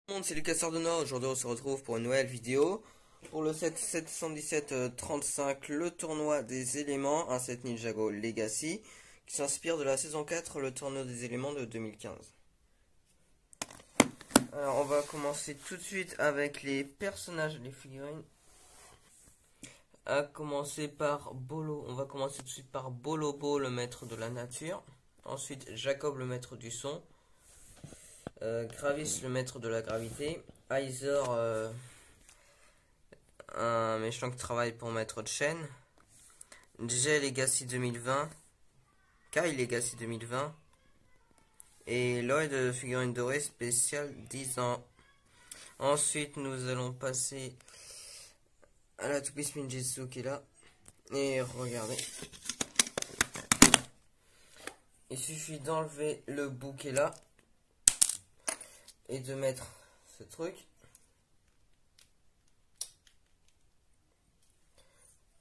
Monde, c'est Lucas Ordonnois. Aujourd'hui, on se retrouve pour une nouvelle vidéo. Pour le set 717-35, le tournoi des éléments, un set Ninjago Legacy, qui s'inspire de la saison 4, le tournoi des éléments de 2015. Alors, on va commencer tout de suite avec les personnages, les figurines. À commencer par Bolo. On va commencer tout de suite par Bolobo, le maître de la nature. Ensuite, Jacob, le maître du son. Gravis, le maître de la gravité. Aizer, un méchant qui travaille pour Maître de chaîne. Jay Legacy 2020. Kai Legacy 2020. Et Lloyd, figurine dorée spéciale 10 ans. Ensuite, nous allons passer à la Toupie Minjitsu qui est là. Et regardez. Il suffit d'enlever le bouquet là. Et de mettre ce truc.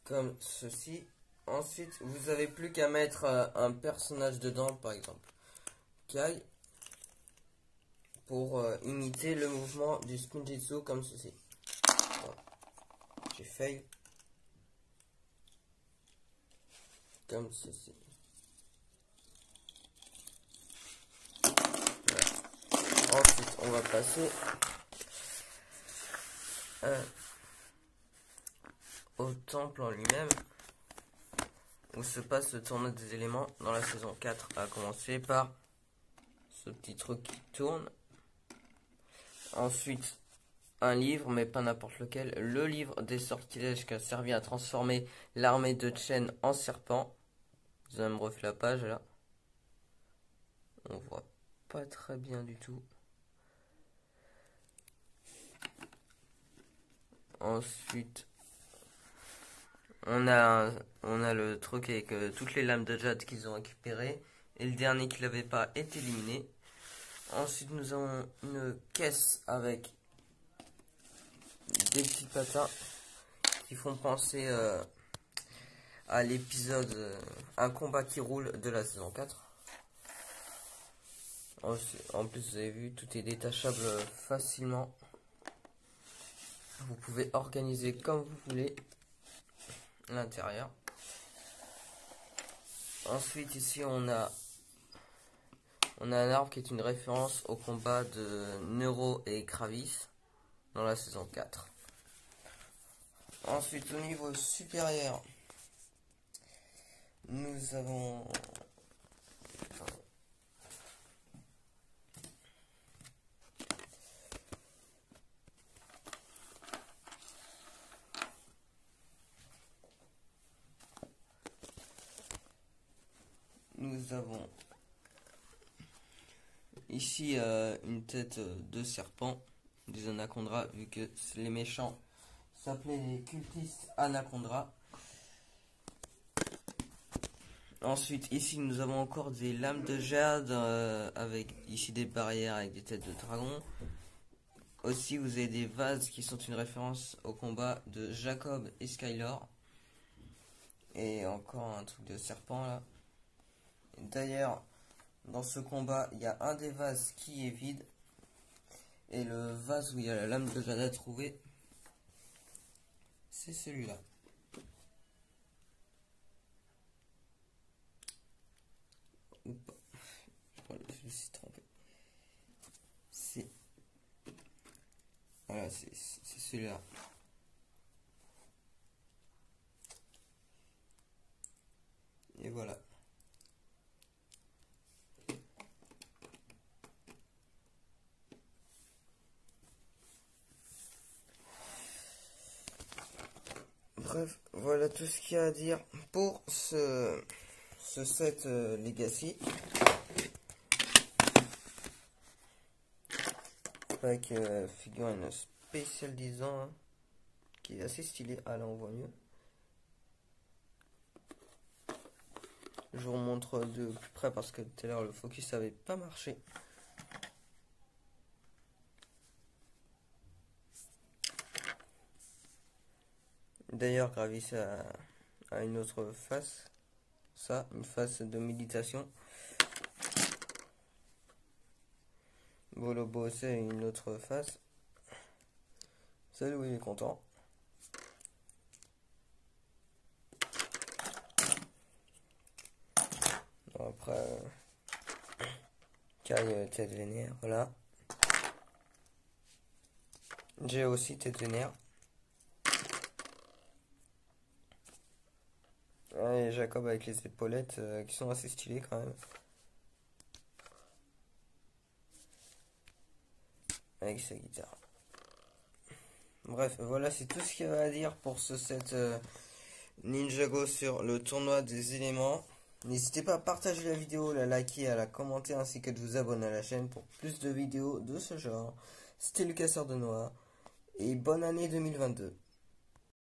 Comme ceci. Ensuite, vous avez plus qu'à mettre un personnage dedans, par exemple Kai, pour imiter le mouvement du Spinjitzu comme ceci. Voilà. J'ai fail. Comme ceci. Voilà. Ensuite, on va passer au temple en lui-même, où se passe le tournoi des éléments dans la saison 4, à commencer par ce petit truc qui tourne. Ensuite, un livre, mais pas n'importe lequel, le livre des sortilèges qui a servi à transformer l'armée de Chen en serpent. Vous allez me refaire la page là. On voit pas très bien du tout. Ensuite, on a le truc avec toutes les lames de jade qu'ils ont récupérées. Et le dernier qui l'avait pas est éliminé. Ensuite, nous avons une caisse avec des petits patins qui font penser à l'épisode Un combat qui roule de la saison 4. En plus, vous avez vu, tout est détachable facilement. Vous pouvez organiser comme vous voulez l'intérieur. Ensuite, ici, on a un arbre qui est une référence au combat de Neuro et Gravis dans la saison 4. Ensuite, au niveau supérieur, nous avons ici une tête de serpent, des anacondas, vu que les méchants s'appelaient les cultistes anacondas. Ensuite, ici, nous avons encore des lames de jade avec ici des barrières avec des têtes de dragon. Aussi, vous avez des vases qui sont une référence au combat de Jacob et Skylor. Et encore un truc de serpent là. D'ailleurs, dans ce combat, il y a un des vases qui est vide. Et le vase où il y a la lame de jade à trouver, c'est celui-là. Ou pas. Je me suis trompé. C'est. Voilà, c'est celui-là. Et voilà. Bref, voilà tout ce qu'il y a à dire pour ce set Legacy. Avec figurine spéciale 10 ans, hein, qui est assez stylé. Ah là on voit mieux. Je vous remontre de plus près parce que tout à l'heure le focus avait pas marché. D'ailleurs Gravis a une autre face. Ça, une face de méditation. Bolobo, c'est une autre face. Celui il est content. Bon, après, Kai, tête vénère, voilà. J'ai aussi tête vénère. Et Jacob avec les épaulettes qui sont assez stylées quand même. Avec sa guitare. Bref, voilà, c'est tout ce qu'il y a à dire pour ce set Ninjago sur le tournoi des éléments. N'hésitez pas à partager la vidéo, la liker, à la commenter ainsi que de vous abonner à la chaîne pour plus de vidéos de ce genre. C'était le Casseur de Noix et bonne année 2022.